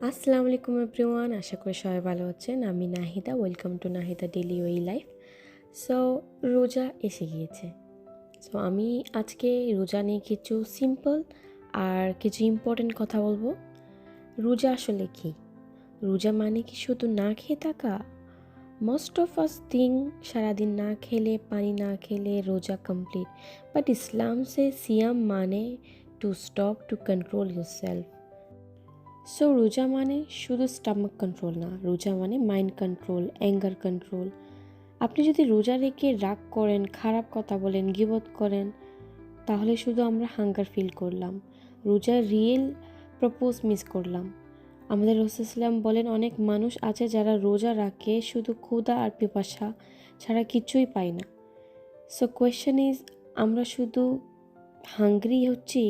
আসসালামু আলাইকুম এভরিওয়ান, আশা করি সবাই ভালো আছেন। আমি Nahida, welcome to Nahida daily way life. So রোজা এসে গিয়েছে। সো আমি আজকে রোজা নিয়ে কিছু সিম্পল আর কিছু ইম্পর্টেন্ট কথা বলবো। রোজা আসলে কি? রোজা মানে কি শুধু না খেয়ে থাকা? মোস্ট অফ আস থিঙ্ক সারাদিন না খেলে, পানি না খেলে রোজা কমপ্লিট, বাট ইসলাম সে সিয়াম মানে to stop, to control your self. So রোজা মানে শুধু স্টামাক কন্ট্রোল না, রোজা মানে মাইন্ড কন্ট্রোল, অ্যাঙ্গার কন্ট্রোল। আপনি যদি রোজা রেখে রাগ করেন, খারাপ কথা বলেন, গিবত করেন, তাহলে শুধু আমরা হাঙ্গার ফিল করলাম, রোজার রিয়েল প্রপোজ মিস করলাম। আমাদের রাসূলুল্লাহ বলেন, অনেক মানুষ আছে যারা রোজা রাখে শুধু ক্ষুধা আর পিপাসা ছাড়া কিছুই পায় না। সো কোয়েশ্চেন ইজ, আমরা শুধু হাঙ্গ্রি হচ্ছি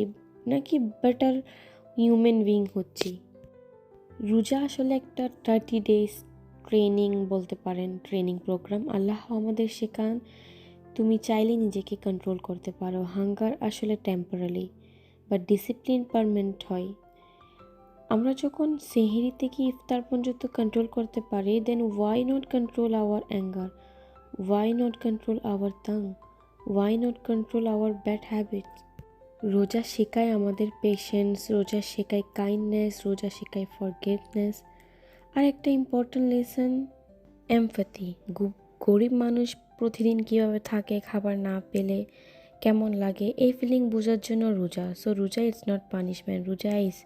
নাকি বেটার হিউম্যান বিইং হচ্ছি? রোজা আসলে একটা 30 ডেজ ট্রেনিং বলতে পারেন, ট্রেনিং প্রোগ্রাম। আল্লাহ আমাদের শেখান তুমি চাইলে নিজেকে কন্ট্রোল করতে পারো। হাঙ্গার আসলে টেম্পোরারি, বাট ডিসিপ্লিন পারমানেন্ট হয়। আমরা যখন সেহরি থেকে ইফতার পর্যন্ত কন্ট্রোল করতে পারি, then why not control our anger, why not control our tongue, why not control our bad habits? রোজা শেখায় আমাদের পেশেন্স, রোজা শেখায় কাইন্ডনেস, রোজা শেখায় ফরগিভনেস। আর একটা ইম্পর্ট্যান্ট লেসন, এমপ্যাথি। গরিব মানুষ প্রতিদিন কীভাবে থাকে, খাবার না পেলে কেমন লাগে, এই ফিলিং বোঝার জন্য রোজা। সো রোজা ইজ নট পানিশমেন্ট, রোজা ইজ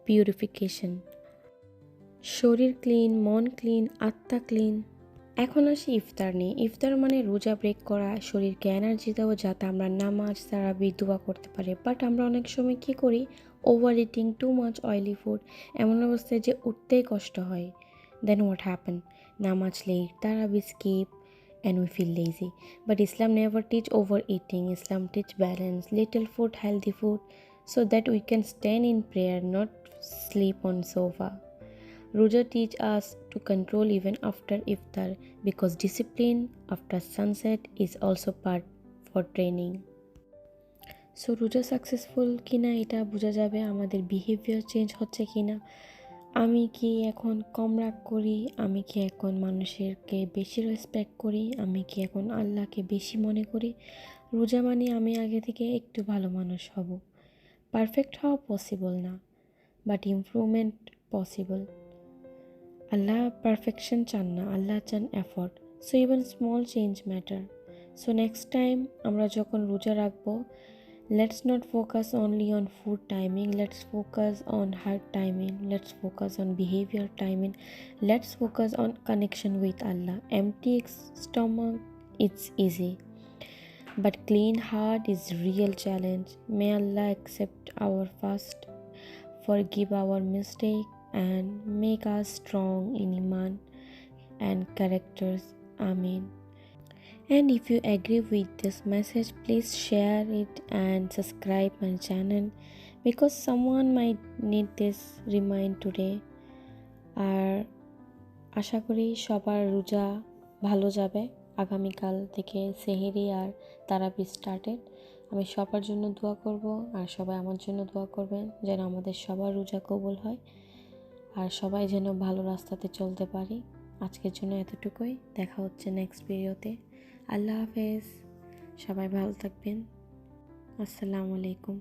পিউরিফিকেশন। শরীর ক্লিন, মন ক্লিন, আত্মা ক্লিন। এখন আসি ইফতার নিয়ে। ইফতার মানে রোজা ব্রেক করা, শরীরকে এনার্জি দেওয়া যাতে আমরা নামাজ, তারাবি, দোয়া করতে পারি। বাট আমরা অনেক সময় কী করি, over eating, too much oily food, এমন অবস্থায় যে উঠতেই কষ্ট হয়। Then what happen? নামাজ লেট, তারাবি স্কিপ, and we feel lazy. But Islam never teach overeating. Islam teach balance, little food, healthy food, so that we can stand in prayer, not sleep on sofa. Roja teach us to control even after iftar, because discipline after sunset is also part for training. So রোজা successful কিনা এটা বোঝা যাবে আমাদের behaviour change হচ্ছে কিনা। আমি কি এখন কম রাগ করি? আমি কি এখন মানুষেরকে বেশি রেসপেক্ট করি? আমি কি এখন আল্লাহকে বেশি মনে করি? রোজা মানে আমি আগে থেকে একটু ভালো মানুষ হব। পারফেক্ট হওয়া পসিবল না, but improvement possible. Allah perfection চান না, আল্লাহ চান effort. So even small change matter. So next time আমরা যখন রোজা রাখবো, let's not focus only on food timing, let's focus on heart timing, let's focus on behavior timing, let's focus on connection with Allah. Empty stomach, it's easy, but clean heart is real challenge. May Allah accept our fast, forgive our mistake, and make us strong in iman and characters. Amen. And if you agree with this message, please share it and subscribe my channel, because someone might need this remind today. আর আশা করি সবার রোজা ভালো যাবে। আগামীকাল থেকে সেহেরি আর তারাবি started. আমি সবার জন্য দোয়া করব, আর সবাই আমার জন্য দোয়া করবেন যেন আমাদের সবার রোজা কবুল হয়, আর সবাই যেন ভালো রাস্তাতে চলতে পারি। আজকের জন্য এতটুকুই। দেখা হচ্ছে নেক্সট ভিডিওতে। আল্লাহ হাফেজ, সবাই ভালো থাকবেন। আসসালামু আলাইকুম।